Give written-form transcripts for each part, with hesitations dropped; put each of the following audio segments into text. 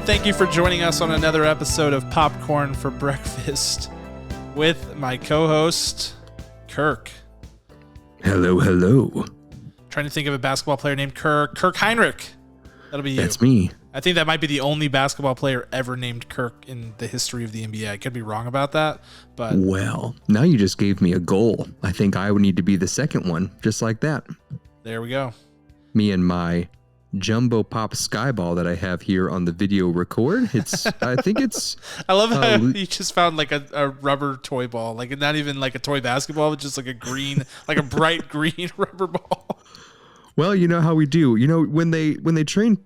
thank you for joining us on another episode of Popcorn for Breakfast with my co-host, Kirk. Hello, hello. Trying to think of a basketball player named Kirk. Kirk Heinrich. That'll be you. That's me. I think that might be the only basketball player ever named Kirk in the history of the NBA. I could be wrong about that, but... Well, now you just gave me a goal. I think I would need to be the second one, just like that. There we go. Me and my jumbo pop skyball that I have here on the video record. I think it's... I love how you just found like a rubber toy ball, like not even like a toy basketball, but just like a green, like a bright green rubber ball. Well, you know how we do. You know, when they train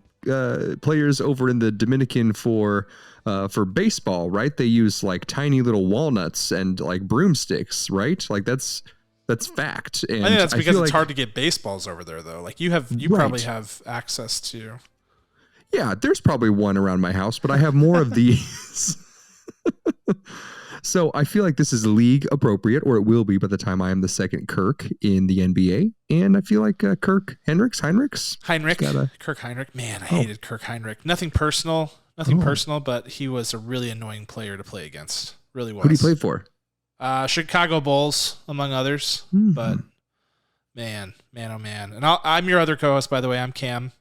players over in the Dominican for baseball, right? They use like tiny little walnuts and like broomsticks, right? Like that's fact. And I think that's because it's hard to get baseballs over there, though. Like you right. Probably have access to. Yeah, there's probably one around my house, but I have more of these. So I feel like this is league appropriate, or it will be by the time I am the second Kirk in the NBA. And I feel like Kirk Heinrich. Kirk Heinrich. Man, I hated Kirk Heinrich. Nothing personal, but he was a really annoying player to play against. Really was. Who did he play for? Chicago Bulls, among others. Mm-hmm. But man, oh man. And I'm your other co-host, by the way. I'm Cam.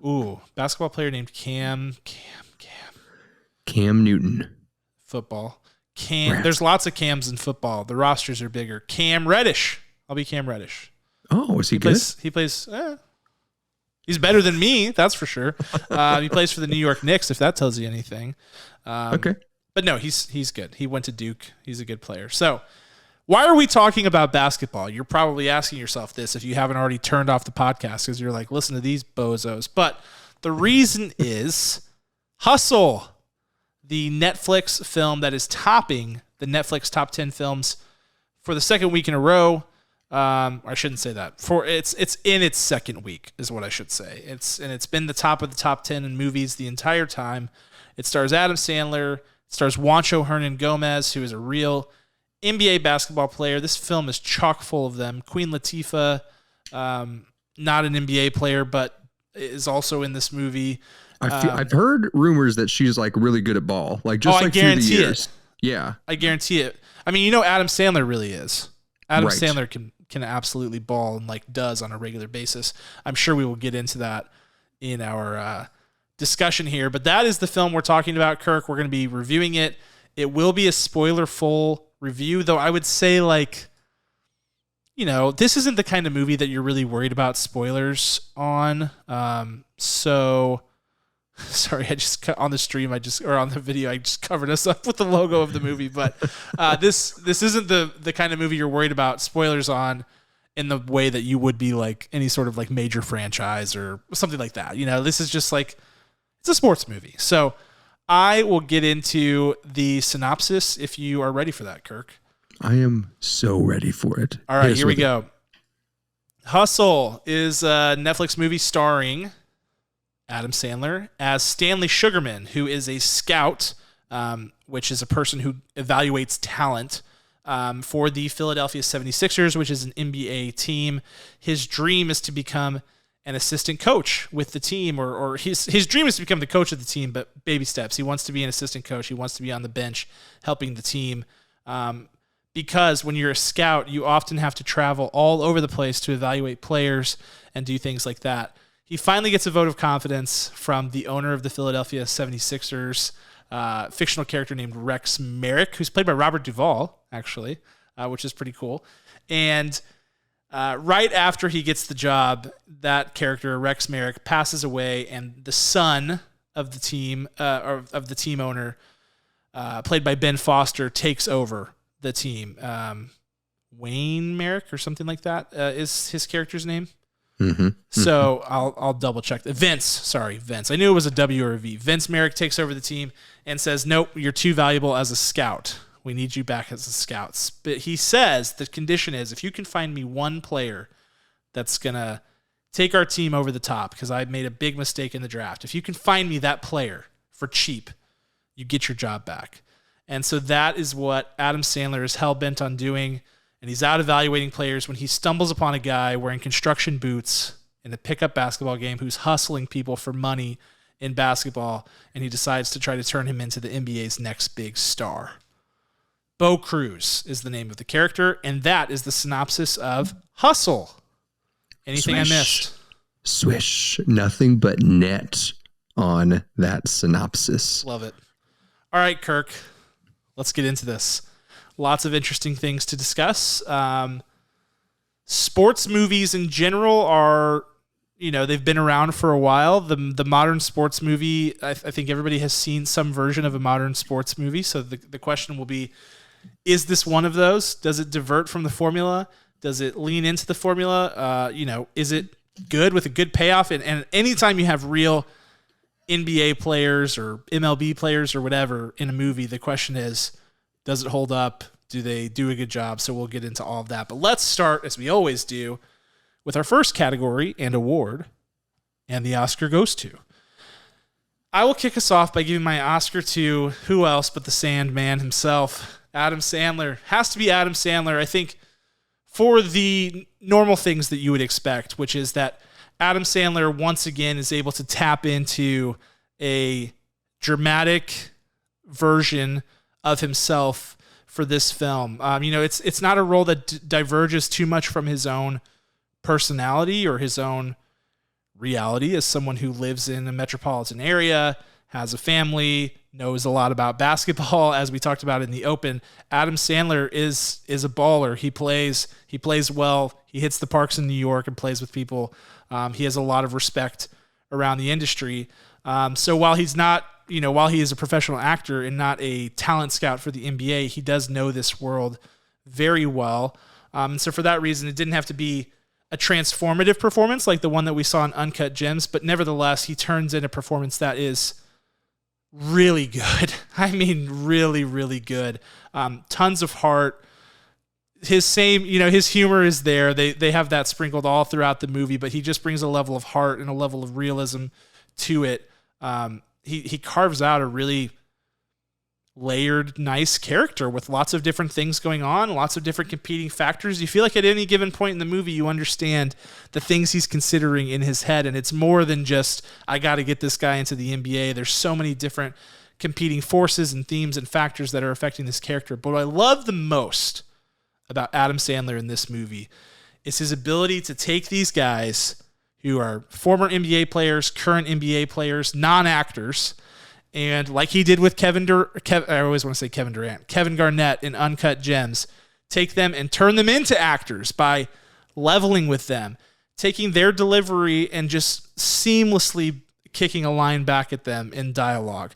Ooh, basketball player named Cam Newton. Football. There's lots of Cams in football. The rosters are bigger. Cam Reddish. I'll be Cam Reddish. Oh, is he good? He plays. He's better than me, that's for sure. He plays for the New York Knicks, if that tells you anything. Okay. But no, he's good. He went to Duke. He's a good player. So, why are we talking about basketball? You're probably asking yourself this if you haven't already turned off the podcast because you're like, listen to these bozos. But the reason is Hustle, the Netflix film that is topping the Netflix top 10 films for the second week in a row. I shouldn't say that. It's in its second week is what I should say. It's been the top of the top 10 in movies the entire time. It stars Adam Sandler. It stars Juancho Hernan Gomez, who is a real NBA basketball player. This film is chock full of them. Queen Latifah, not an NBA player, but is also in this movie. I've heard rumors that she's like really good at ball. Like just like through the years. Yeah. I guarantee it. I mean, Adam Sandler really is. Adam right. Sandler can absolutely ball and like does on a regular basis. I'm sure we will get into that in our discussion here, but that is the film we're talking about, Kirk. We're going to be reviewing it. It will be a spoiler-full review, though I would say this isn't the kind of movie that you're really worried about spoilers on. So sorry, I just on the stream, or on the video, I just covered us up with the logo of the movie. But this isn't the kind of movie you're worried about spoilers on in the way that you would be like any sort of like major franchise or something like that. This is just like, it's a sports movie. So I will get into the synopsis if you are ready for that, Kirk. I am so ready for it. All right, here we go. Hustle is a Netflix movie starring Adam Sandler as Stanley Sugarman, who is a scout, which is a person who evaluates talent for the Philadelphia 76ers, which is an NBA team. His dream is to become an assistant coach with the team, or his dream is to become the coach of the team, but baby steps. He wants to be an assistant coach. He wants to be on the bench helping the team. Because when you're a scout, you often have to travel all over the place to evaluate players and do things like that. He finally gets a vote of confidence from the owner of the Philadelphia 76ers, fictional character named Rex Merrick, who's played by Robert Duvall, actually, which is pretty cool. And right after he gets the job, that character, Rex Merrick, passes away, and the son of the team, of the team owner, played by Ben Foster, takes over the team. Wayne Merrick or something like that is his character's name. Mm-hmm. So I'll double check. Vince. I knew it was a W or a V. Vince Merrick takes over the team and says, nope, you're too valuable as a scout. We need you back as a scout. But he says the condition is if you can find me one player that's going to take our team over the top because I made a big mistake in the draft. If you can find me that player for cheap, you get your job back. And so that is what Adam Sandler is hell-bent on doing. And he's out evaluating players when he stumbles upon a guy wearing construction boots in a pickup basketball game who's hustling people for money in basketball, and he decides to try to turn him into the NBA's next big star. Bo Cruz is the name of the character, and that is the synopsis of Hustle. Anything Swish. I missed? Swish. Nothing but net on that synopsis. Love it. All right, Kirk, let's get into this. Lots of interesting things to discuss. Sports movies in general are, they've been around for a while. The modern sports movie, I think everybody has seen some version of a modern sports movie. So the question will be, is this one of those? Does it divert from the formula? Does it lean into the formula? Is it good with a good payoff? And anytime you have real NBA players or MLB players or whatever in a movie, the question is, does it hold up? Do they do a good job? So we'll get into all of that. But let's start, as we always do, with our first category and award, and the Oscar goes to. I will kick us off by giving my Oscar to who else but the Sandman himself, Adam Sandler. Has to be Adam Sandler, I think, for the normal things that you would expect, which is that Adam Sandler once again is able to tap into a dramatic version of himself for this film. It's not a role that diverges too much from his own personality or his own reality as someone who lives in a metropolitan area, has a family, knows a lot about basketball. As we talked about in the open, Adam Sandler is a baller. He plays well. He hits the parks in New York and plays with people. He has a lot of respect around the industry. So while he's not, while he is a professional actor and not a talent scout for the NBA, he does know this world very well. So for that reason, it didn't have to be a transformative performance like the one that we saw in Uncut Gems, but nevertheless, he turns in a performance that is really good. I mean, really, really good. Tons of heart. His humor is there. They have that sprinkled all throughout the movie, but he just brings a level of heart and a level of realism to it. He carves out a really layered, nice character with lots of different things going on, lots of different competing factors. You feel like at any given point in the movie, you understand the things he's considering in his head, and it's more than just, I got to get this guy into the NBA. There's so many different competing forces and themes and factors that are affecting this character. But what I love the most about Adam Sandler in this movie is his ability to take these guys who are former NBA players, current NBA players, non-actors, and like he did with I always want to say Kevin Durant, Kevin Garnett in Uncut Gems, take them and turn them into actors by leveling with them, taking their delivery and just seamlessly kicking a line back at them in dialogue,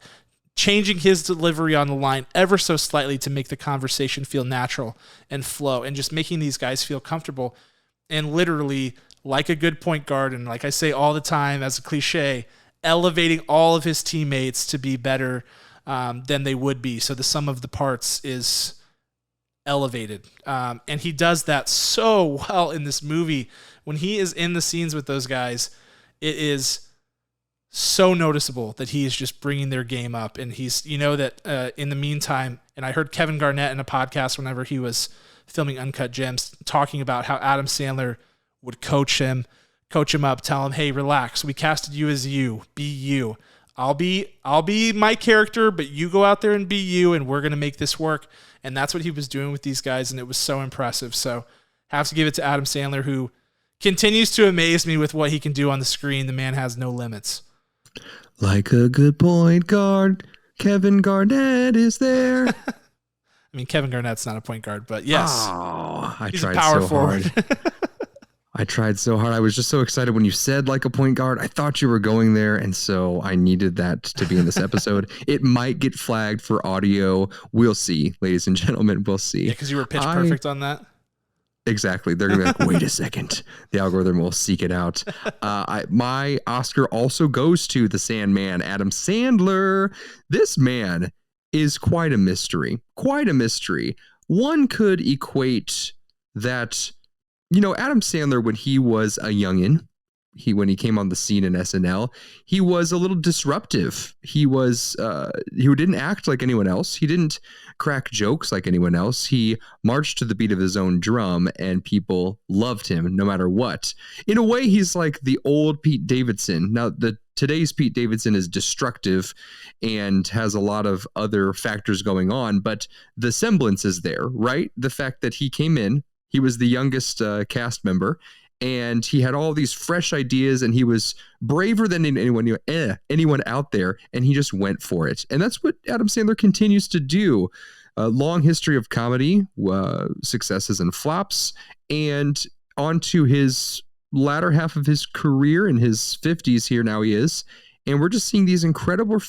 changing his delivery on the line ever so slightly to make the conversation feel natural and flow, and just making these guys feel comfortable, and literally, like a good point guard, and like I say all the time as a cliche, elevating all of his teammates to be better than they would be. So the sum of the parts is elevated. And he does that so well in this movie. When he is in the scenes with those guys, it is so noticeable that he is just bringing their game up. And he's, that in the meantime, and I heard Kevin Garnett in a podcast whenever he was filming Uncut Gems talking about how Adam Sandler would coach him up, tell him, hey, relax. We casted you as you. Be you. I'll be my character, but you go out there and be you, and we're going to make this work. And that's what he was doing with these guys, and it was so impressive. So have to give it to Adam Sandler, who continues to amaze me with what he can do on the screen. The man has no limits. Like a good point guard, Kevin Garnett is there. I mean, Kevin Garnett's not a point guard, but yes. Oh, he's tried a power so forward. Hard. I tried so hard. I was just so excited when you said like a point guard. I thought you were going there, and so I needed that to be in this episode. It might get flagged for audio. We'll see, ladies and gentlemen. We'll see. Yeah, because you were pitch perfect on that. Exactly. They're going to be like, wait a second. The algorithm will seek it out. My Oscar also goes to the Sandman, Adam Sandler. This man is quite a mystery. Quite a mystery. One could equate that... Adam Sandler, when he was a youngin', when he came on the scene in SNL, he was a little disruptive. He didn't act like anyone else. He didn't crack jokes like anyone else. He marched to the beat of his own drum, and people loved him no matter what. In a way, he's like the old Pete Davidson. Now, the today's Pete Davidson is destructive and has a lot of other factors going on, but the semblance is there, right? The fact that he came in, he was the youngest cast member, and he had all these fresh ideas, and he was braver than anyone out there, and he just went for it. And that's what Adam Sandler continues to do. A long history of comedy, successes and flops, and onto his latter half of his career in his 50s here now he is. And we're just seeing these incredible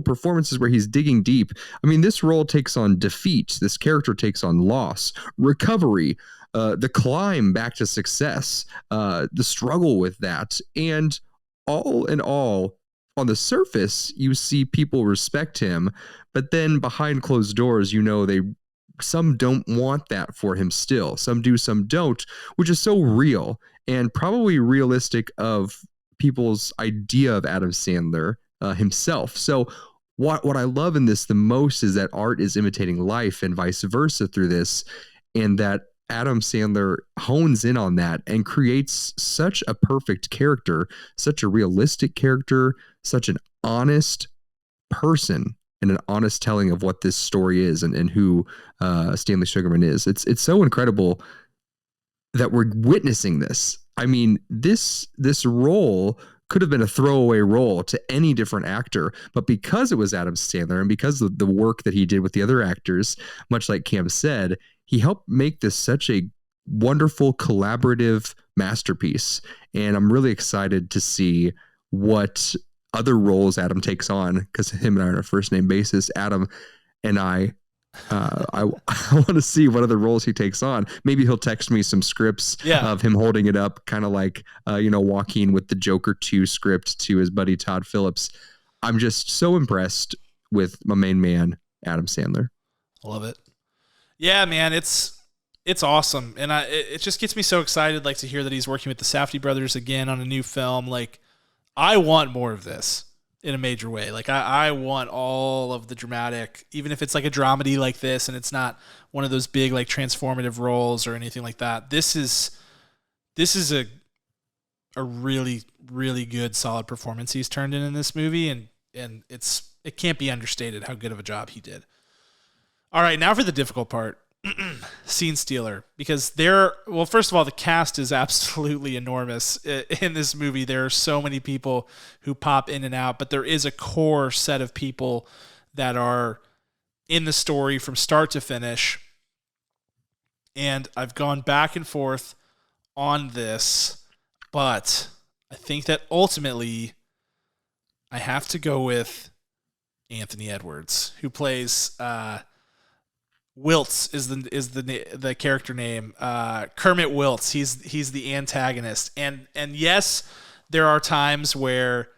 performances where he's digging deep. I mean, this role takes on defeat. This character takes on loss, recovery, the climb back to success, the struggle with that. And all in all, on the surface, you see people respect him, but then behind closed doors, some don't want that for him still. Some do, some don't, which is so real and probably realistic of people's idea of Adam Sandler himself. So what I love in this the most is that art is imitating life and vice versa through this, and that Adam Sandler hones in on that and creates such a perfect character, such a realistic character, such an honest person, and an honest telling of what this story is and who Stanley Sugarman is. It's so incredible that we're witnessing this. I mean, this role could have been a throwaway role to any different actor, but because it was Adam Sandler and because of the work that he did with the other actors, much like Cam said, he helped make this such a wonderful collaborative masterpiece. And I'm really excited to see what other roles Adam takes on, because him and I are on a first name basis. Adam and I want to see what other roles he takes on. Maybe he'll text me some scripts of him holding it up, kind of like, Joaquin with the Joker 2 script to his buddy Todd Phillips. I'm just so impressed with my main man, Adam Sandler. Love it. Yeah, man, it's awesome. And it just gets me so excited, like, to hear that he's working with the Safdie brothers again on a new film. Like, I want more of this in a major way. Like, I want all of the dramatic, even if it's like a dramedy like this and it's not one of those big like transformative roles or anything like that. This is a really, really good, solid performance he's turned in this movie, and it can't be understated how good of a job he did. All right, now for the difficult part. Scene stealer, because first of all, the cast is absolutely enormous in this movie. There are so many people who pop in and out, but there is a core set of people that are in the story from start to finish. And I've gone back and forth on this, but I think that ultimately I have to go with Anthony Edwards, who plays Wiltz is the character name. Kermit Wiltz. He's the antagonist. And yes, there are times where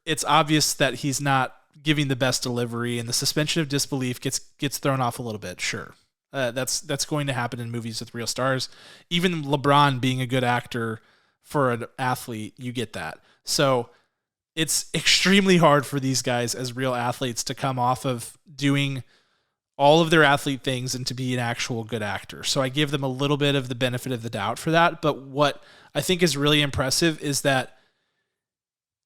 it's obvious that he's not giving the best delivery, and the suspension of disbelief gets thrown off a little bit. Sure. That's going to happen in movies with real stars. Even LeBron being a good actor for an athlete, you get that. So it's extremely hard for these guys as real athletes to come off of doing all of their athlete things and to be an actual good actor. So I give them a little bit of the benefit of the doubt for that. But what I think is really impressive is that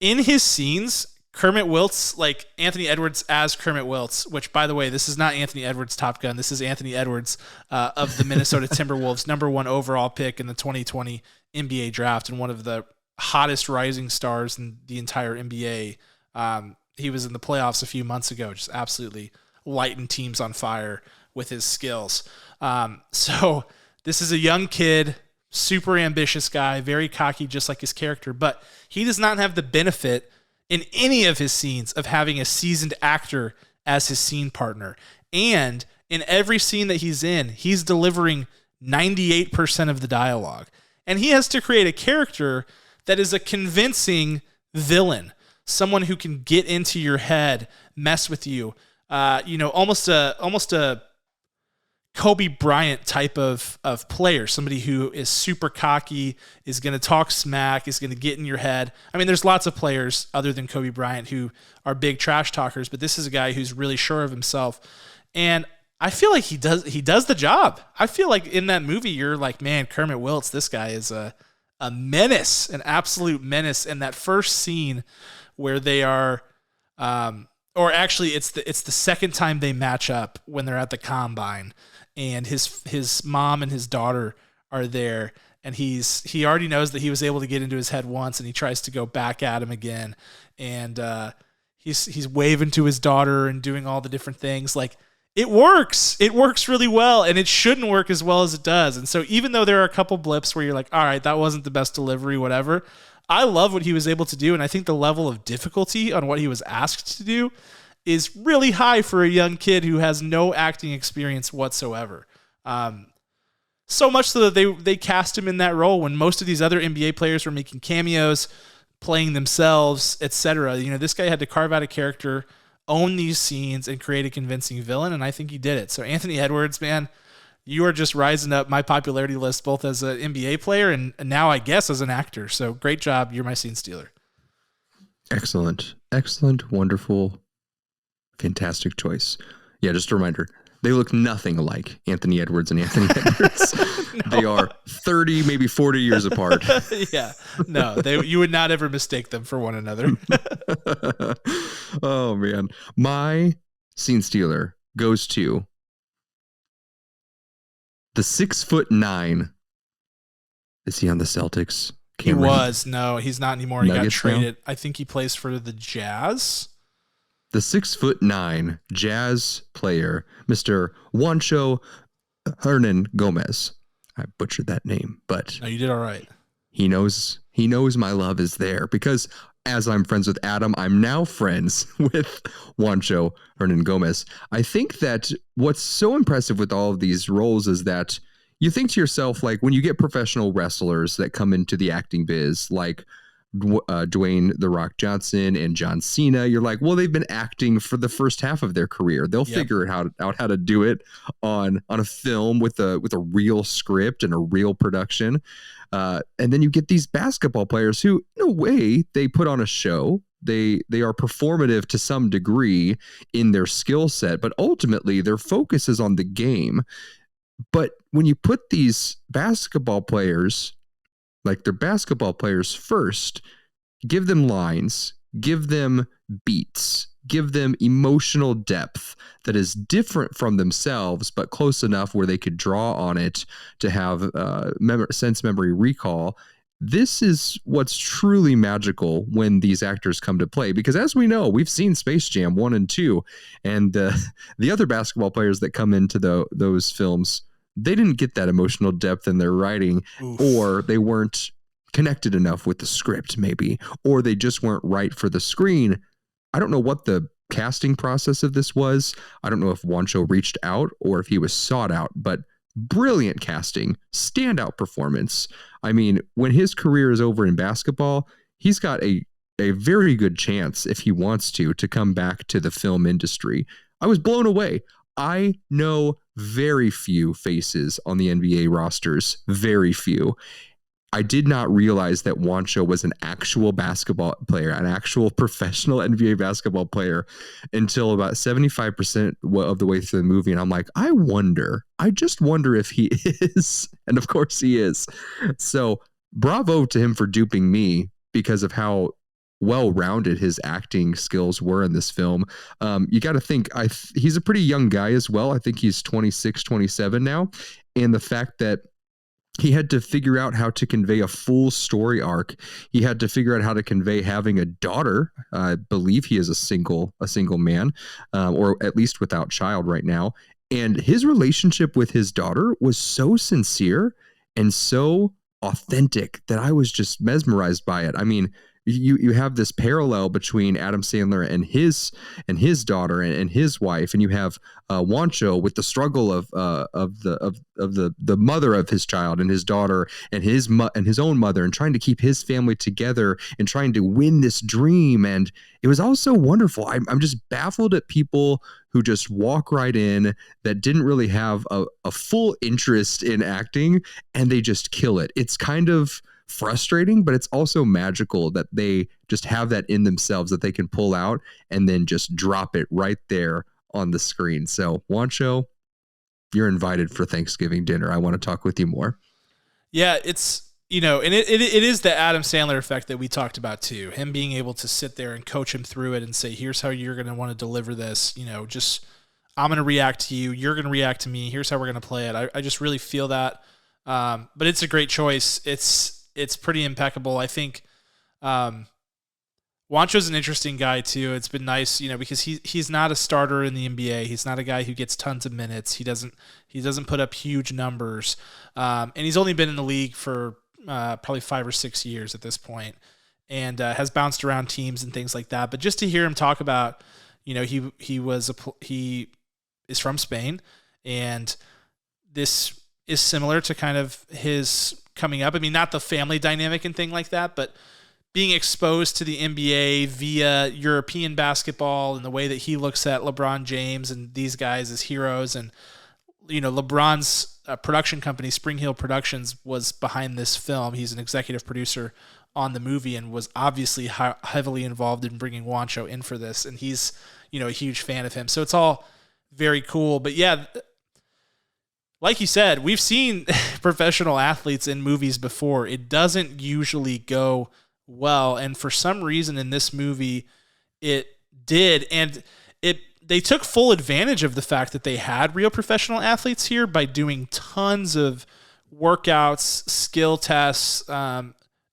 in his scenes, Kermit Wiltz, like Anthony Edwards as Kermit Wiltz, which, by the way, this is not Anthony Edwards' Top Gun. This is Anthony Edwards of the Minnesota Timberwolves, #1 overall pick in the 2020 NBA draft and one of the hottest rising stars in the entire NBA. He was in the playoffs a few months ago, just absolutely lighting teams on fire with his skills. So this is a young kid, super ambitious guy, very cocky, just like his character, but he does not have the benefit in any of his scenes of having a seasoned actor as his scene partner. And in every scene that he's in, he's delivering 98% of the dialogue. And he has to create a character that is a convincing villain, someone who can get into your head, mess with you, almost a Kobe Bryant type of player, somebody who is super cocky, is going to talk smack, is going to get in your head. I mean, there's lots of players other than Kobe Bryant who are big trash talkers, but this is a guy who's really sure of himself. And I feel like he does the job. I feel like in that movie, you're like, man, Kermit Wiltz, this guy is a a menace, an absolute menace. And that first scene where they are, or actually it's the second time they match up when they're at the combine, and his mom and his daughter are there, and he already knows that he was able to get into his head once, and he tries to go back at him again, and he's waving to his daughter and doing all the different things. Like, it works really well, and it shouldn't work as well as it does. And so even though there are a couple blips where you're like, all right, that wasn't the best delivery, whatever, I love what he was able to do, and I think the level of difficulty on what he was asked to do is really high for a young kid who has no acting experience whatsoever. So much so that they cast him in that role when most of these other NBA players were making cameos, playing themselves, etc. You know, this guy had to carve out a character, own these scenes, and create a convincing villain, and I think he did it. So Anthony Edwards, man, you are just rising up my popularity list, both as an NBA player and now I guess as an actor. So great job. You're my scene stealer. Excellent. Wonderful. Fantastic choice. Yeah, just a reminder. They look nothing alike, Anthony Edwards and Anthony Edwards. No. They are 30, maybe 40 years apart. Yeah. No, you would not ever mistake them for one another. Oh, man. My scene stealer goes to the 6'9". Is he on the Celtics? Cameron? He was. No, he's not anymore. He got traded. Now? I think he plays for the Jazz. The 6'9" Jazz player, Mr. Juancho Hernan Gomez. I butchered that name, but no, you did all right. He knows my love is there because as I'm friends with Adam, I'm now friends with Juancho Hernan Gomez. I think that what's so impressive with all of these roles is that you think to yourself, like when you get professional wrestlers that come into the acting biz, like Dwayne The Rock Johnson and John Cena, you're like, well, they've been acting for the first half of their career. They'll figure out how to do it on a film with a real script and a real production. And then you get these basketball players who, in a way, they put on a show. They are performative to some degree in their skill set, but ultimately their focus is on the game. But when you put these basketball players, like they're basketball players first, give them lines, give them beats, give them emotional depth that is different from themselves, but close enough where they could draw on it to have sense memory recall. This is what's truly magical when these actors come to play, because as we know, we've seen Space Jam 1 and 2, and the other basketball players that come into those films, they didn't get that emotional depth in their writing. Oof. Or they weren't connected enough with the script, maybe, or they just weren't right for the screen. I don't know what the casting process of this was. I don't know if Juancho reached out or if he was sought out, but brilliant casting, standout performance. I mean, when his career is over in basketball, he's got a very good chance, if he wants to come back to the film industry. I was blown away. I know very few faces on the NBA rosters, very few. I did not realize that Juancho was an actual basketball player, an actual professional NBA basketball player, until about 75% of the way through the movie. And I'm like, I just wonder if he is. And of course he is. So bravo to him for duping me because of how well-rounded his acting skills were in this film. You got to think, he's a pretty young guy as well. I think he's 26, 27 now. And the fact that he had to figure out how to convey a full story arc. He had to figure out how to convey having a daughter. I believe he is a single man, or at least without child right now. And his relationship with his daughter was so sincere and so authentic that I was just mesmerized by it. I mean, you have this parallel between Adam Sandler and his daughter and his wife, and you have Juancho with the struggle of the mother of his child and his daughter and his own mother, and trying to keep his family together and trying to win this dream. And it was also wonderful. I'm just baffled at people who just walk right in that didn't really have a full interest in acting, and they just kill it. It's kind of frustrating, but it's also magical that they just have that in themselves that they can pull out and then just drop it right there on the screen. So Juancho, you're invited for Thanksgiving dinner. I want to talk with you more. Yeah, it's and it is the Adam Sandler effect that we talked about too. Him being able to sit there and coach him through it and say, here's how you're going to want to deliver this. Just I'm going to react to you. You're going to react to me. Here's how we're going to play it. I just really feel that. But it's a great choice. It's pretty impeccable. I think Juancho's an interesting guy too. It's been nice, because he's not a starter in the NBA. He's not a guy who gets tons of minutes. He doesn't put up huge numbers. And he's only been in the league for probably 5 or 6 years at this point, and has bounced around teams and things like that. But just to hear him talk about, he is from Spain, and this is similar to kind of his coming up. I mean, not the family dynamic and thing like that, but being exposed to the NBA via European basketball and the way that he looks at LeBron James and these guys as heroes. And, LeBron's production company, Spring Hill Productions, was behind this film. He's an executive producer on the movie and was obviously heavily involved in bringing Juancho in for this. And he's, a huge fan of him. So it's all very cool. But yeah, like you said, we've seen professional athletes in movies before. It doesn't usually go well, and for some reason in this movie it did, and they took full advantage of the fact that they had real professional athletes here by doing tons of workouts, skill tests,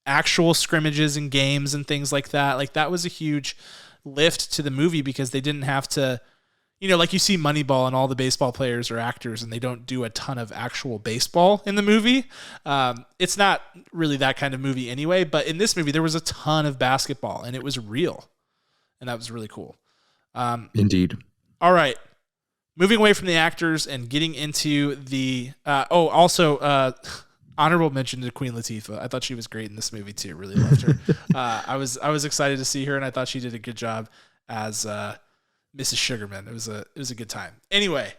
actual scrimmages and games and things like that. Like, that was a huge lift to the movie because they didn't have to, like you see Moneyball and all the baseball players are actors and they don't do a ton of actual baseball in the movie. It's not really that kind of movie anyway, but in this movie there was a ton of basketball and it was real. And that was really cool. Indeed. All right. Moving away from the actors and getting into the, honorable mention to Queen Latifah. I thought she was great in this movie too. Really loved her. I was excited to see her, and I thought she did a good job as Mrs. Sugarman. It was a good time. Anyway,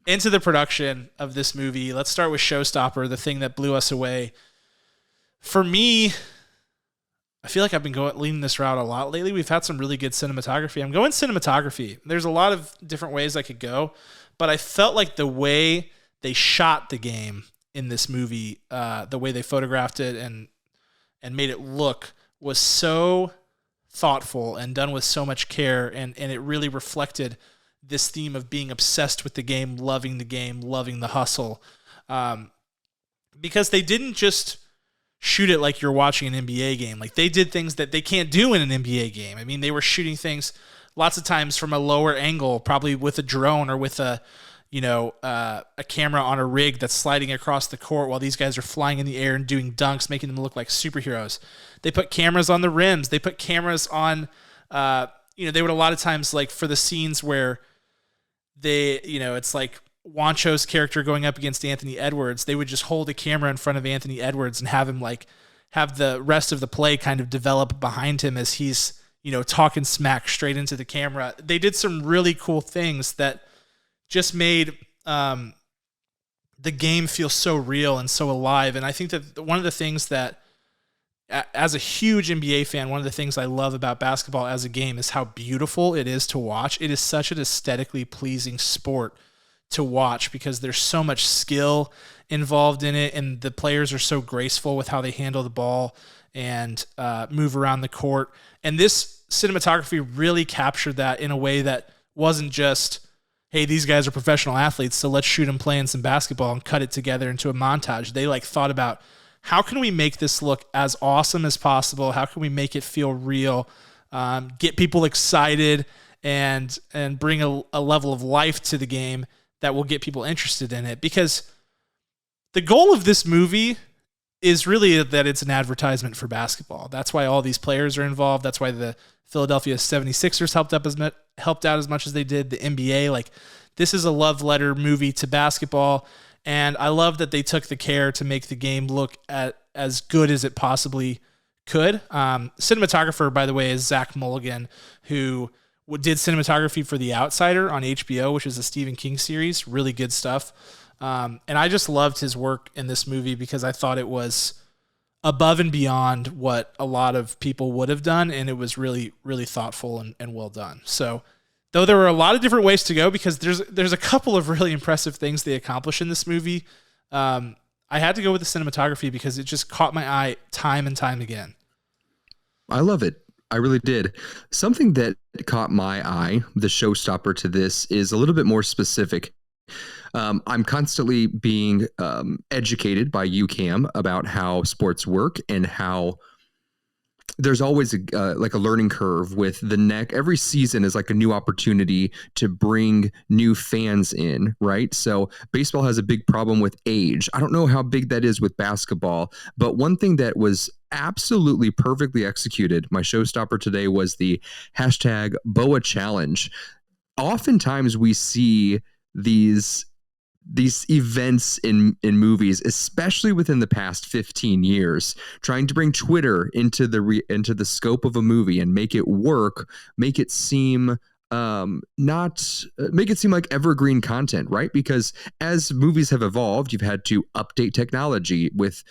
into the production of this movie. Let's start with Showstopper, the thing that blew us away. For me, I feel like I've been leaning this route a lot lately. We've had some really good cinematography. I'm going cinematography. There's a lot of different ways I could go, but I felt like the way they shot the game in this movie, the way they photographed it and made it look, was so thoughtful and done with so much care, and it really reflected this theme of being obsessed with the game, loving the hustle. Because they didn't just shoot it like you're watching an NBA game. Like, they did things that they can't do in an NBA game. I mean, they were shooting things lots of times from a lower angle, probably with a drone or with a camera on a rig that's sliding across the court while these guys are flying in the air and doing dunks, making them look like superheroes. They put cameras on the rims. They put cameras on, they would a lot of times, like for the scenes where it's like Juancho's character going up against Anthony Edwards, they would just hold a camera in front of Anthony Edwards and have him have the rest of the play kind of develop behind him as he's, talking smack straight into the camera. They did some really cool things that just made the game feel so real and so alive. And I think that one of the things that, as a huge NBA fan, one of the things I love about basketball as a game is how beautiful it is to watch. It is such an aesthetically pleasing sport to watch because there's so much skill involved in it, and the players are so graceful with how they handle the ball and move around the court. And this cinematography really captured that in a way that wasn't just, hey, these guys are professional athletes, so let's shoot them playing some basketball and cut it together into a montage. They thought about, how can we make this look as awesome as possible? How can we make it feel real? Get people excited and bring a level of life to the game that will get people interested in it. Because the goal of this movie is really that it's an advertisement for basketball. That's why all these players are involved. That's why the Philadelphia 76ers helped out as much as they did. The NBA, this is a love letter movie to basketball. And I love that they took the care to make the game look as good as it possibly could. Cinematographer, by the way, is Zach Mulligan, who did cinematography for The Outsider on HBO, which is a Stephen King series. Really good stuff. And I just loved his work in this movie because I thought it was above and beyond what a lot of people would have done, and it was really, really thoughtful and well done. So, though there were a lot of different ways to go, because there's a couple of really impressive things they accomplish in this movie, I I had to go with the cinematography because it just caught my eye time and time again. I love it. I really did. Something that caught my eye, the showstopper to this, is a little bit more specific. I'm constantly being educated by UCAM about how sports work and how there's always like a learning curve with the neck. Every season is like a new opportunity to bring new fans in, right? So baseball has a big problem with age. I don't know how big that is with basketball, but one thing that was absolutely perfectly executed, my showstopper today, was the hashtag BOA challenge. Oftentimes we see these events in movies, especially within the past 15 years, trying to bring Twitter into the scope of a movie and make it work, make it seem not make it seem like evergreen content, right? Because as movies have evolved, you've had to update technology with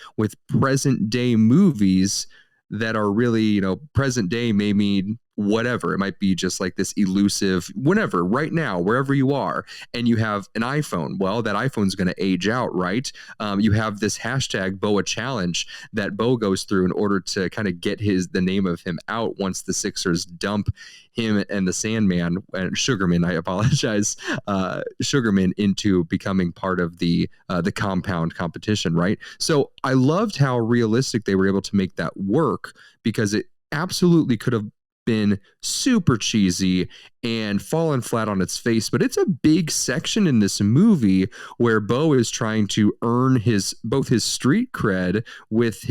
present day movies that are really, present day may mean whatever. It might be just like this elusive, whenever, right now, wherever you are, and you have an iPhone. Well, that iPhone's going to age out, right? You have this hashtag BOA challenge that Bo goes through in order to kind of get the name of him out once the Sixers dump him and the Sandman and Sugarman, I apologize, Sugarman into becoming part of the compound competition, right? So I loved how realistic they were able to make that work, because it absolutely could have been super cheesy and fallen flat on its face. But it's a big section in this movie where Bo is trying to earn both his street cred with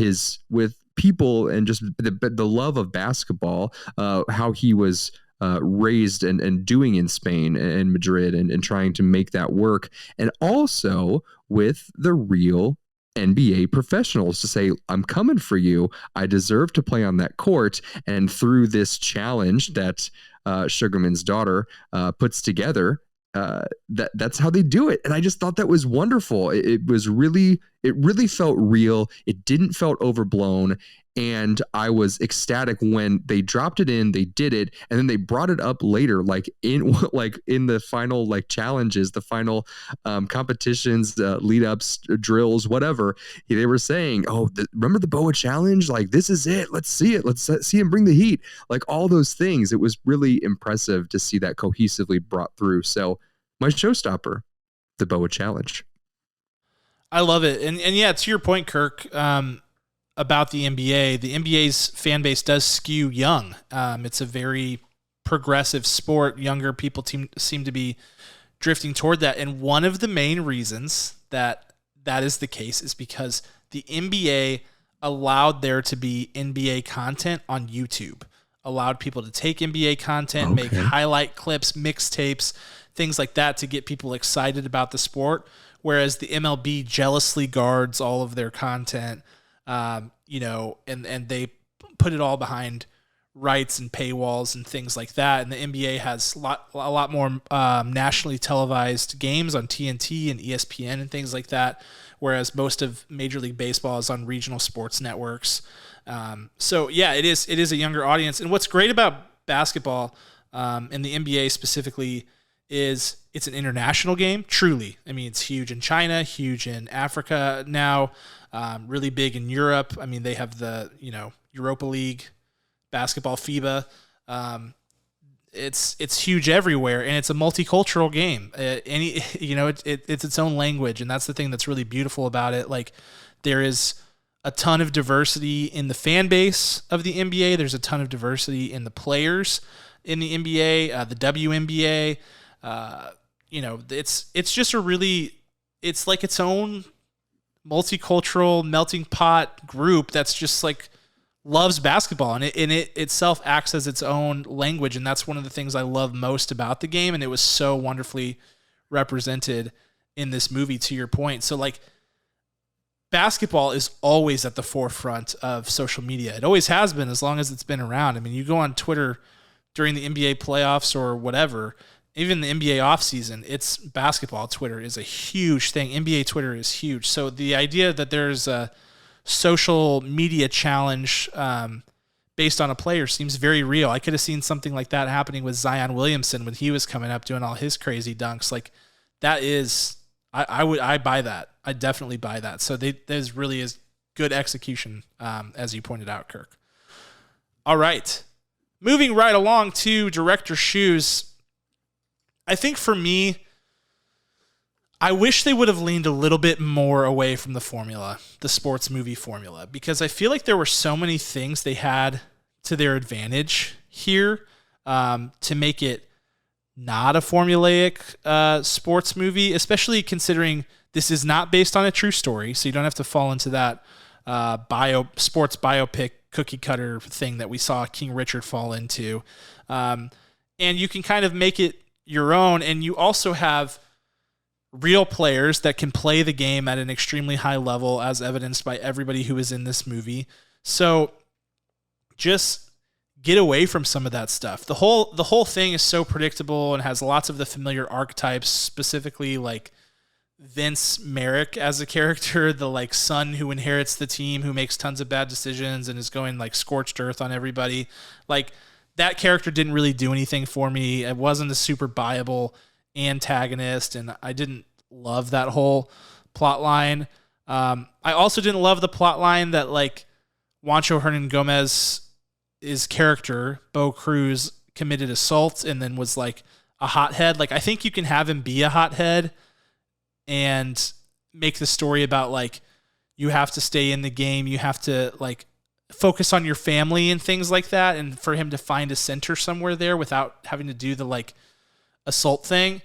people and just the love of basketball, how he was raised and doing in Spain and Madrid, and trying to make that work, and also with the real NBA professionals to say, I'm coming for you. I deserve to play on that court. And through this challenge that Sugarman's daughter puts together, that's how they do it. And I just thought that was wonderful. It really felt real. It didn't felt overblown. And I was ecstatic when they dropped it in, they did it, and then they brought it up later, like in the final challenges, the final competitions, lead ups, drills, whatever. They were saying, "Oh, remember the BOA challenge? Like, this is it. Let's see it. Let's see him bring the heat." Like all those things. It was really impressive to see that cohesively brought through. So my showstopper, the BOA challenge. I love it, and yeah, to your point, Kirk. About the NBA's fan base does skew young. It's a very progressive sport. Younger people seem to be drifting toward that. And one of the main reasons that is the case is because the NBA allowed there to be NBA content on YouTube, allowed people to take NBA content, make highlight clips, mixtapes, things like that to get people excited about the sport. Whereas the MLB jealously guards all of their content, and they put it all behind rights and paywalls and things like that. And the NBA has a lot more nationally televised games on TNT and ESPN and things like that, whereas most of Major League Baseball is on regional sports networks. So yeah, it is a younger audience. And what's great about basketball and the NBA specifically is it's an international game, truly. I mean, it's huge in China, huge in Africa now, really big in Europe. I mean, they have the, Europa League basketball, FIBA. It's huge everywhere, and it's a multicultural game. It's its own language, and that's the thing that's really beautiful about it. Like, there is a ton of diversity in the fan base of the NBA. There's a ton of diversity in the players in the NBA, the WNBA. It's just it's like its own multicultural melting pot group that's just like loves basketball, and it itself acts as its own language. And that's one of the things I love most about the game. And it was so wonderfully represented in this movie, to your point. So like, basketball is always at the forefront of social media. It always has been, as long as it's been around. I mean, you go on Twitter during the NBA playoffs or whatever, even the NBA offseason, it's basketball. Twitter is a huge thing. NBA Twitter is huge. So the idea that there's a social media challenge based on a player seems very real. I could have seen something like that happening with Zion Williamson when he was coming up doing all his crazy dunks. Like, that is I buy that. I definitely buy that. So there's really is good execution, as you pointed out, Kirk. All right. Moving right along to director's shoes. I think for me, I wish they would have leaned a little bit more away from the formula, the sports movie formula, because I feel like there were so many things they had to their advantage here to make it not a formulaic sports movie, especially considering this is not based on a true story, so you don't have to fall into that sports biopic cookie cutter thing that we saw King Richard fall into. And you can kind of make it your own, and you also have real players that can play the game at an extremely high level, as evidenced by everybody who is in this movie. So just get away from some of that stuff. The whole thing is so predictable and has lots of the familiar archetypes, specifically like Vince Merrick as a character, the like son who inherits the team, who makes tons of bad decisions and is going like scorched earth on everybody. Like that character didn't really do anything for me. It wasn't a super viable antagonist, and I didn't love that whole plot line. I also didn't love the plot line that like Juancho Hernan Gomez's character, Bo Cruz, committed assault and then was like a hothead. Like I think you can have him be a hothead and make the story about like you have to stay in the game, you have to like focus on your family and things like that, and for him to find a center somewhere there without having to do the like assault thing.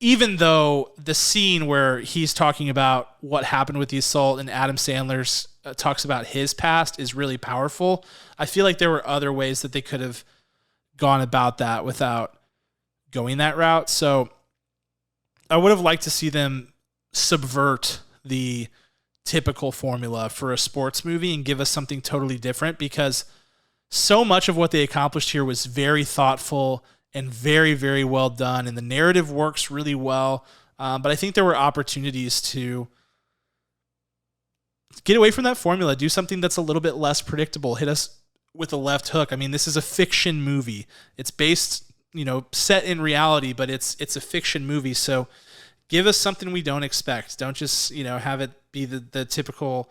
Even though the scene where he's talking about what happened with the assault and Adam Sandler's talks about his past is really powerful, I feel like there were other ways that they could have gone about that without going that route. So I would have liked to see them subvert the typical formula for a sports movie and give us something totally different, because so much of what they accomplished here was very thoughtful and very, very well done, and the narrative works really well. But I think there were opportunities to get away from that formula, do something that's a little bit less predictable, hit us with a left hook. I mean, this is a fiction movie. It's based, set in reality, but it's a fiction movie. So give us something we don't expect. Don't just, have it be the typical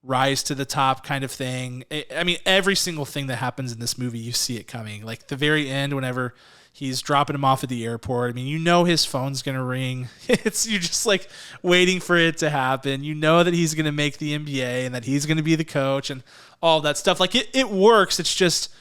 rise to the top kind of thing. I mean, every single thing that happens in this movie, you see it coming. Like the very end, whenever he's dropping him off at the airport, I mean, his phone's going to ring. You're just like waiting for it to happen. You know that he's going to make the NBA and that he's going to be the coach and all that stuff. Like it works. It's just,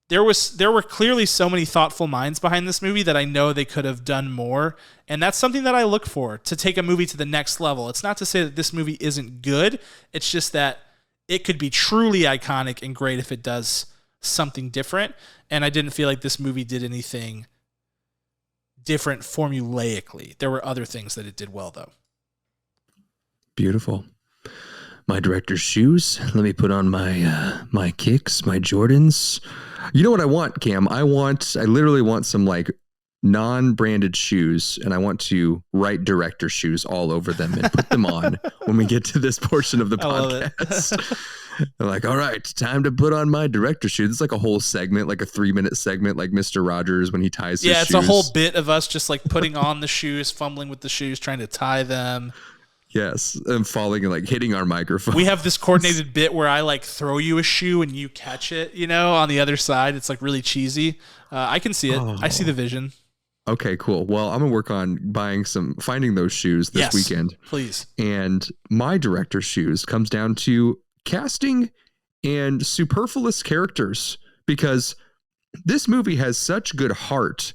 there were clearly so many thoughtful minds behind this movie that I know they could have done more. And that's something that I look for to take a movie to the next level. It's not to say that this movie isn't good. It's just that it could be truly iconic and great if it does something different. And I didn't feel like this movie did anything different formulaically. There were other things that it did well, though. Beautiful. My director's shoes. Let me put on my kicks, my Jordans. You know what I want, Cam? I literally want some like non-branded shoes, and I want to write director shoes all over them and put them on when we get to this portion of the podcast. I'm like, all right, time to put on my director shoes. It's like a whole segment, like a 3-minute segment, like Mr. Rogers when he ties his shoes. Yeah, it's a whole bit of us just like putting on the shoes, fumbling with the shoes, trying to tie them. Yes, and falling and like hitting our microphone. We have this coordinated bit where I like throw you a shoe and you catch it, on the other side. It's like really cheesy. I can see it. Oh. I see the vision. Okay, cool. Well, I'm gonna work on finding those shoes this weekend. Please. And my director's shoes comes down to casting and superfluous characters, because this movie has such good heart.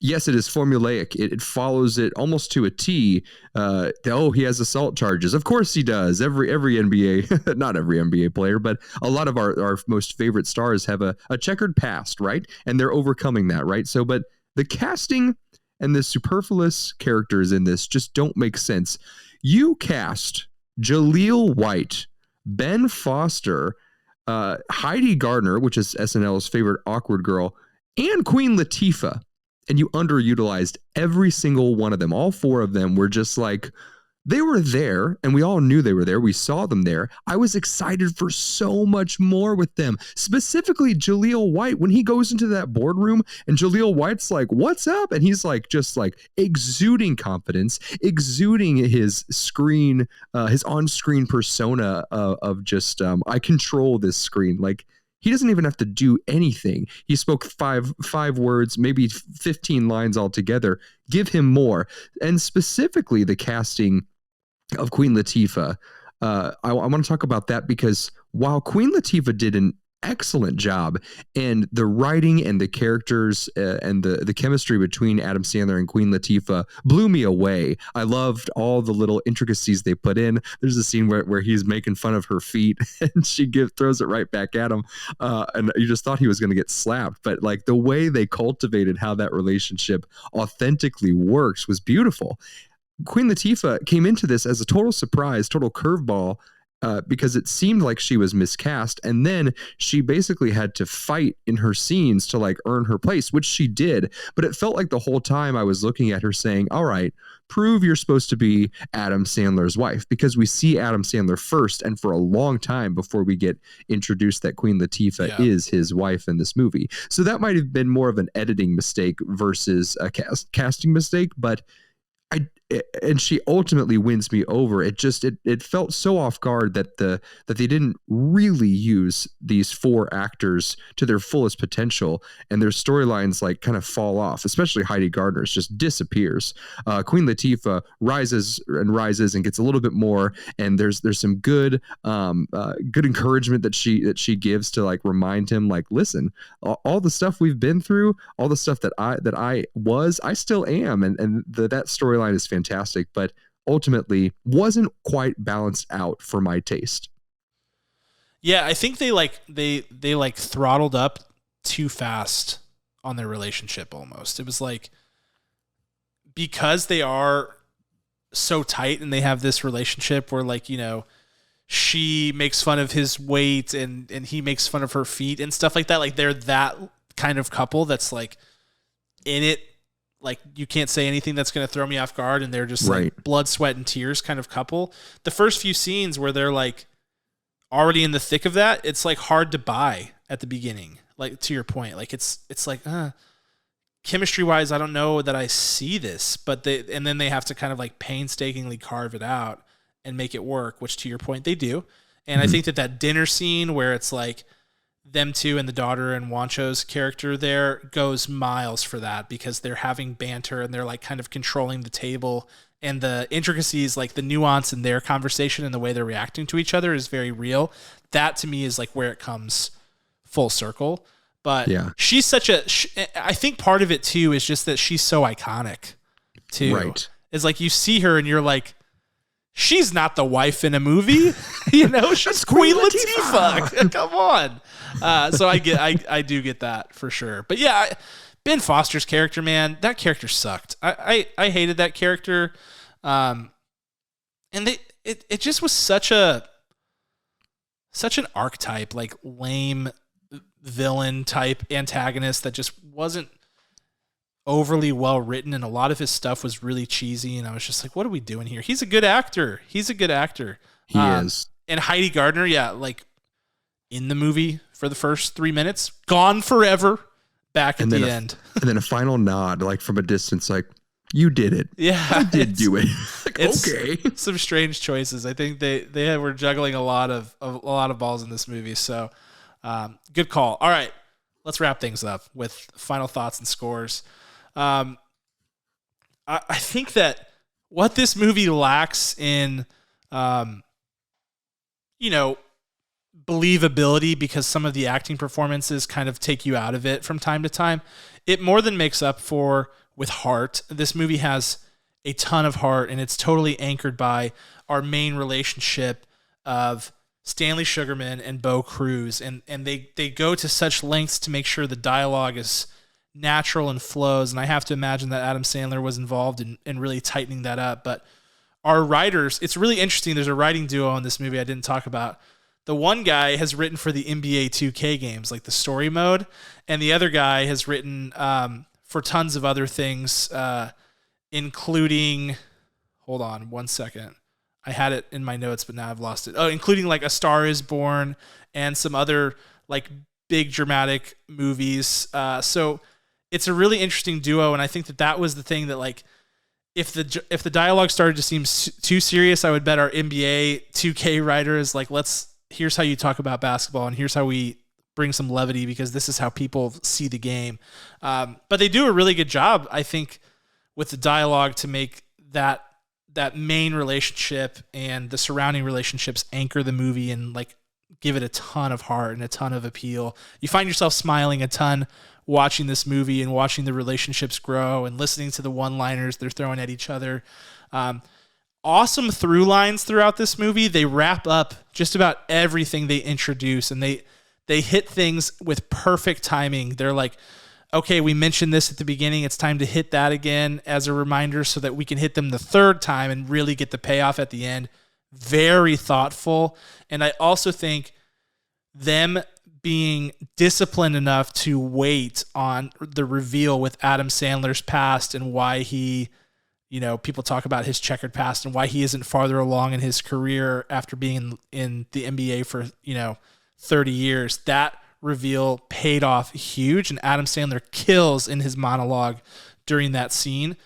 Yes, it is formulaic. It follows it almost to a T. He has assault charges. Of course he does. Every NBA, not every NBA player, but a lot of our most favorite stars have a checkered past, right? And they're overcoming that, right? So, but the casting and the superfluous characters in this just don't make sense. You cast Jaleel White, Ben Foster, Heidi Gardner, which is SNL's favorite awkward girl, and Queen Latifah. And you underutilized every single one of them. All 4 of them were just like They were there, and we all knew they were there. We saw them there. I was excited for so much more with them. Specifically, Jaleel White, when he goes into that boardroom and Jaleel White's like, "What's up?" And he's like, just like exuding confidence, exuding his his on-screen persona of just, I control this screen. Like, he doesn't even have to do anything. He spoke five words, maybe 15 lines altogether. Give him more. And specifically, the casting of Queen Latifah. I want to talk about that because while Queen Latifah did an excellent job, and the writing and the characters and the chemistry between Adam Sandler and Queen Latifah blew me away. I loved all the little intricacies they put in. There's a scene where he's making fun of her feet and she throws it right back at him, and you just thought he was going to get slapped. But like the way they cultivated how that relationship authentically works was beautiful. Queen Latifah came into this as a total surprise, total curveball, because it seemed like she was miscast, and then she basically had to fight in her scenes to like earn her place, which she did. But it felt like the whole time I was looking at her saying, "All right, prove you're supposed to be Adam Sandler's wife," because we see Adam Sandler first, and for a long time before we get introduced that Queen Latifah is his wife in this movie. So that might have been more of an editing mistake versus a casting mistake, but and she ultimately wins me over. It felt so off guard that they didn't really use these four actors to their fullest potential, and their storylines like kind of fall off. Especially Heidi Gardner's just disappears. Queen Latifah rises and gets a little bit more, and there's some good encouragement that she gives to like remind him, like, listen, all the stuff we've been through, all the stuff that I still am, and that storyline is fantastic, but ultimately wasn't quite balanced out for my taste. Yeah, I think they throttled up too fast on their relationship almost. It was like, because they are so tight and they have this relationship where, like, you know, she makes fun of his weight and he makes fun of her feet and stuff like that. Like, they're that kind of couple that's like in it. Like, you can't say anything that's going to throw me off guard, and they're just like blood, sweat, and tears kind of couple. The first few scenes where they're like already in the thick of that, it's like hard to buy at the beginning. Like, to your point, like it's like, chemistry wise, I don't know that I see this, but then they have to kind of like painstakingly carve it out and make it work, which to your point, they do. And I think that dinner scene where it's like them two and the daughter and Juancho's character there goes miles for that, because they're having banter and they're like kind of controlling the table, and the intricacies, like the nuance in their conversation and the way they're reacting to each other is very real. That to me is like where it comes full circle. But she's I think part of it too is just that she's so iconic too. Right. It's like you see her and you're like, she's not the wife in a movie, you know. She's Queen Latifah. Come on. So I do get that for sure. But yeah, Ben Foster's character, man, that character sucked. I hated that character, and it just was such an archetype, like lame villain type antagonist that just wasn't overly well written, and a lot of his stuff was really cheesy, and I was just like, what are we doing here? He's a good actor. He is. And Heidi Gardner, like in the movie for the first 3 minutes, gone forever, back at the end. And then a final nod, like from a distance, like, you did it. Yeah. I did do it. Like, okay. Some strange choices. I think they were juggling a lot of balls in this movie. So good call. All right, let's wrap things up with final thoughts and scores. I think that what this movie lacks in, believability, because some of the acting performances kind of take you out of it from time to time, it more than makes up for with heart. This movie has a ton of heart, and it's totally anchored by our main relationship of Stanley Sugarman and Bo Cruz, and they go to such lengths to make sure the dialogue is natural and flows, and I have to imagine that Adam Sandler was involved in really tightening that up. But our writers, it's really interesting. There's a writing duo in this movie I didn't talk about. The one guy has written for the NBA 2K games, like the story mode, and the other guy has written for tons of other things, including, Hold on 1 second. I had it in my notes, but now I've lost it. Oh, including like A Star Is Born and some other like big dramatic movies. So it's a really interesting duo, and I think that was the thing that like if the dialogue started to seem too serious, I would bet our NBA 2K writers like here's how you talk about basketball, and here's how we bring some levity because this is how people see the game. But they do a really good job, I think, with the dialogue to make that main relationship and the surrounding relationships anchor the movie and like give it a ton of heart and a ton of appeal. You find yourself smiling a ton watching this movie and watching the relationships grow and listening to the one-liners they're throwing at each other. Awesome through lines throughout this movie. They wrap up just about everything they introduce, and they hit things with perfect timing. They're like, okay, we mentioned this at the beginning. It's time to hit that again as a reminder so that we can hit them the third time and really get the payoff at the end. Very thoughtful. And I also think them being disciplined enough to wait on the reveal with Adam Sandler's past and why he, people talk about his checkered past and why he isn't farther along in his career after being in the NBA for, 30 years. That reveal paid off huge, and Adam Sandler kills in his monologue during that scene.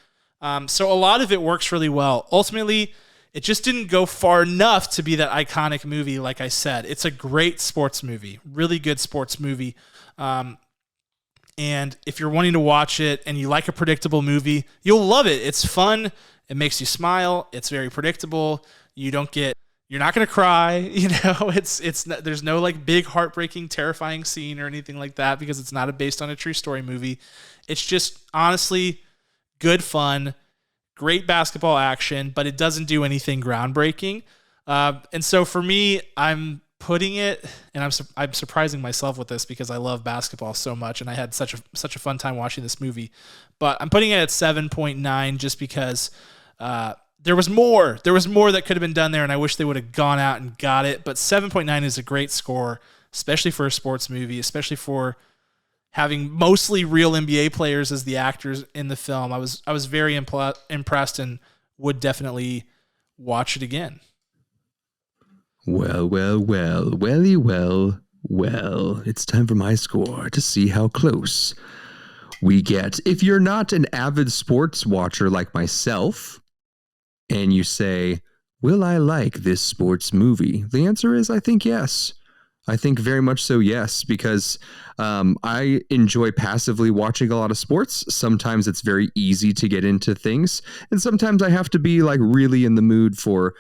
So a lot of it works really well. Ultimately, it just didn't go far enough to be that iconic movie. Like I said, it's a great sports movie, really good sports movie. And if you're wanting to watch it and you like a predictable movie, you'll love it. It's fun. It makes you smile. It's very predictable. You're not going to cry. There's no like big heartbreaking, terrifying scene or anything like that because it's not based on a true story movie. It's just honestly good fun. Great basketball action, but it doesn't do anything groundbreaking. And so for me, I'm putting it, and I'm surprising myself with this because I love basketball so much, and I had such a fun time watching this movie. But I'm putting it at 7.9 just because there was more. There was more that could have been done there, and I wish they would have gone out and got it. But 7.9 is a great score, especially for a sports movie, especially for having mostly real NBA players as the actors in the film. I was very impressed and would definitely watch it again. Well, welly well. It's time for my score to see how close we get. If you're not an avid sports watcher like myself, and you say, will I like this sports movie? The answer is, I think yes. I think very much so, yes, because I enjoy passively watching a lot of sports. Sometimes it's very easy to get into things, and sometimes I have to be like really in the mood for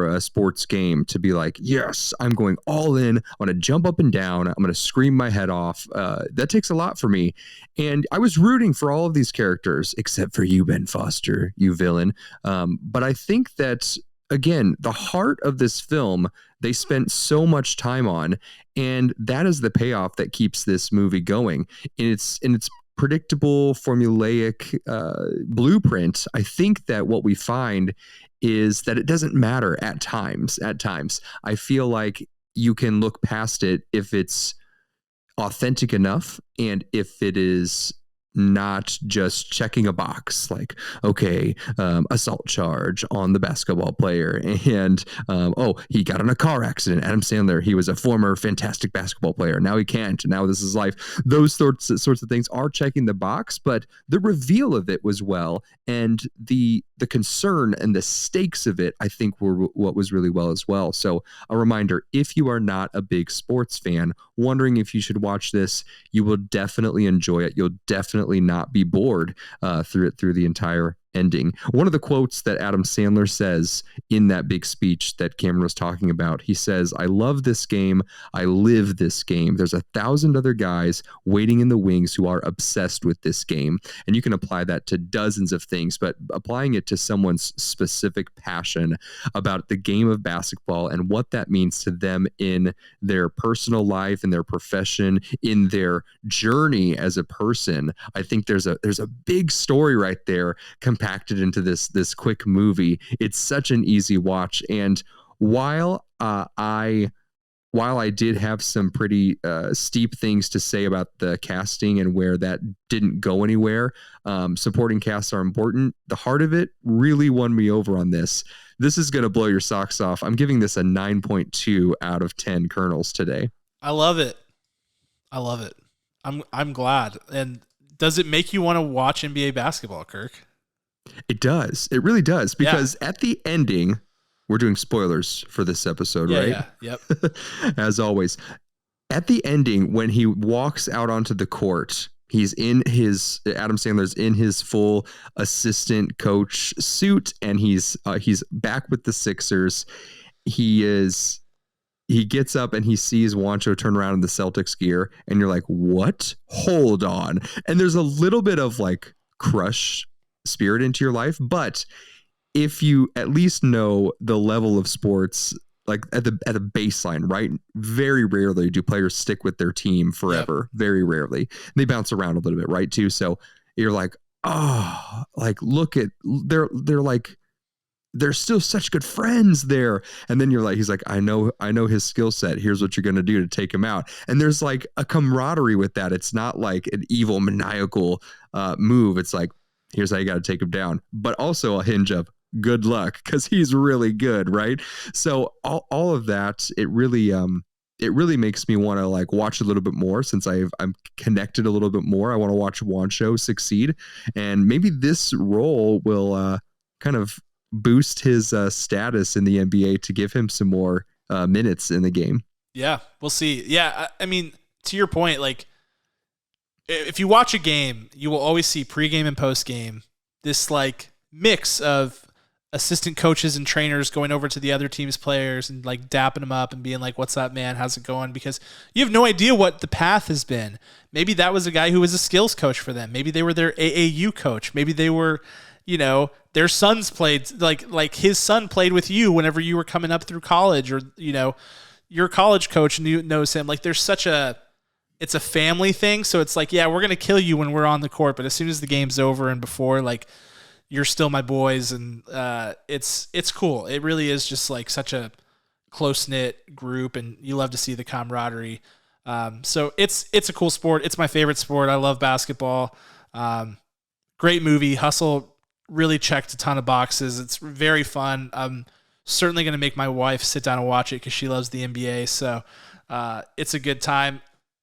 a sports game to be like, yes, I'm going all in. I'm going to jump up and down. I'm going to scream my head off. That takes a lot for me. And I was rooting for all of these characters, except for you, Ben Foster, you villain. But I think that, again, the heart of this film, they spent so much time on, and that is the payoff that keeps this movie going. In its predictable, formulaic blueprint, I think that what we find is that it doesn't matter at times. I feel like you can look past it if it's authentic enough and if it is not just checking a box like, okay, assault charge on the basketball player, and he got in a car accident. Adam Sandler, he was a former fantastic basketball player. Now he can't. Now this is life. Those sorts of things are checking the box, but the reveal of it was well, and the concern and the stakes of it, I think, were what was really well as well. So a reminder, if you are not a big sports fan, wondering if you should watch this, you will definitely enjoy it. You'll definitely not be bored through the entire ending. One of the quotes that Adam Sandler says in that big speech that Cameron was talking about, he says, I love this game. I live this game. There's 1,000 other guys waiting in the wings who are obsessed with this game. And you can apply that to dozens of things, but applying it to someone's specific passion about the game of basketball and what that means to them in their personal life, in their profession, in their journey as a person. I think there's a big story right there compacted into this quick movie. It's such an easy watch, and while I while I did have some pretty steep things to say about the casting and where that didn't go anywhere, supporting casts are important. The heart of it really won me over on this. This is going to blow your socks off. I'm giving this a 9.2 out of 10 kernels today. I love it. I love it. I'm glad. And does it make you want to watch NBA basketball, Kirk? It does. It really does. Because at the ending, we're doing spoilers for this episode, right? Yeah. Yep. As always. At the ending, when he walks out onto the court, Adam Sandler's in his full assistant coach suit, and he's back with the Sixers. He gets up and he sees Juancho turn around in the Celtics gear, and you're like, what? Hold on. And there's a little bit of like crush spirit into your life, but if you at least know the level of sports, like at the baseline, right? Very rarely do players stick with their team forever. Yep. Very rarely. They bounce around a little bit, right? Too. So you're like, oh, like look at they're still such good friends there. And then he's like, I know his skill set. Here's what you're going to do to take him out. And there's like a camaraderie with that. It's not like an evil, maniacal move. It's like, here's how you got to take him down. But also a hinge of good luck, because he's really good, right? So all of that, it really makes me want to like watch a little bit more, since I'm connected a little bit more. I want to watch Juancho succeed, and maybe this role will kind of boost his status in the NBA to give him some more minutes in the game. Yeah, we'll see. Yeah, I mean, to your point, like if you watch a game, you will always see pregame and postgame this like mix of assistant coaches and trainers going over to the other team's players and like dapping them up and being like, what's up, man? How's it going? Because you have no idea what the path has been. Maybe that was a guy who was a skills coach for them. Maybe they were their AAU coach. Maybe they were, their sons played, like his son played with you whenever you were coming up through college, or, your college coach knows him. Like it's a family thing. So it's like, yeah, we're going to kill you when we're on the court, but as soon as the game's over and before, like, you're still my boys, and it's cool. It really is just like such a close-knit group, and you love to see the camaraderie. So it's a cool sport. It's my favorite sport. I love basketball. Great movie. Hustle really checked a ton of boxes. It's very fun. I'm certainly going to make my wife sit down and watch it because she loves the NBA. So it's a good time.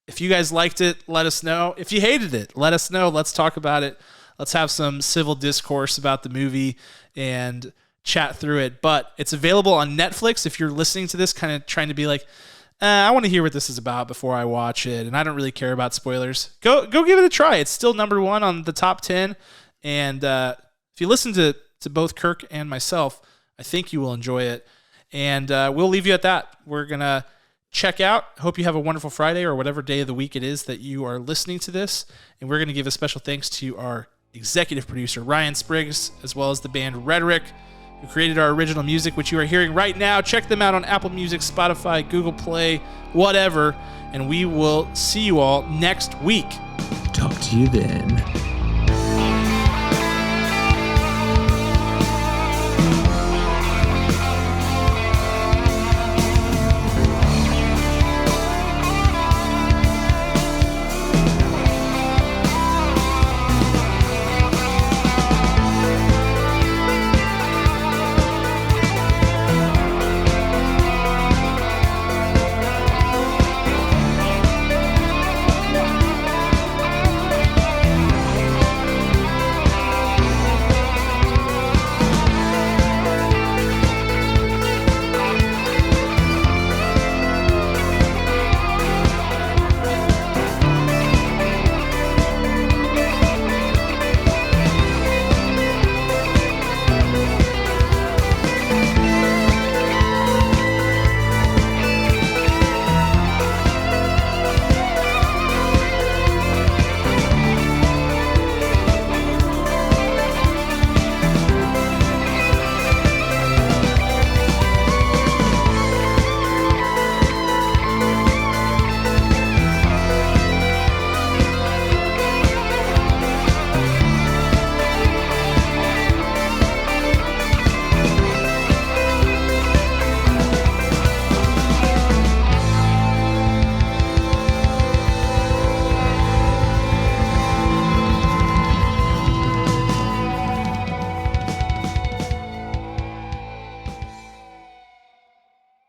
If you guys liked it, let us know. If you hated it, let us know. Let's talk about it. Let's have some civil discourse about the movie and chat through it. But it's available on Netflix. If you're listening to this kind of trying to be like, I want to hear what this is about before I watch it, and I don't really care about spoilers, go give it a try. It's still number 1 on the top 10. And if you listen to both Kirk and myself, I think you will enjoy it. And we'll leave you at that. We're going to check out. Hope you have a wonderful Friday or whatever day of the week it is that you are listening to this. And we're going to give a special thanks to our executive producer, Ryan Spriggs, as well as the band Rhetoric, who created our original music, which you are hearing right now. Check them out on Apple Music, Spotify, Google Play, whatever. And we will see you all next week. Talk to you then.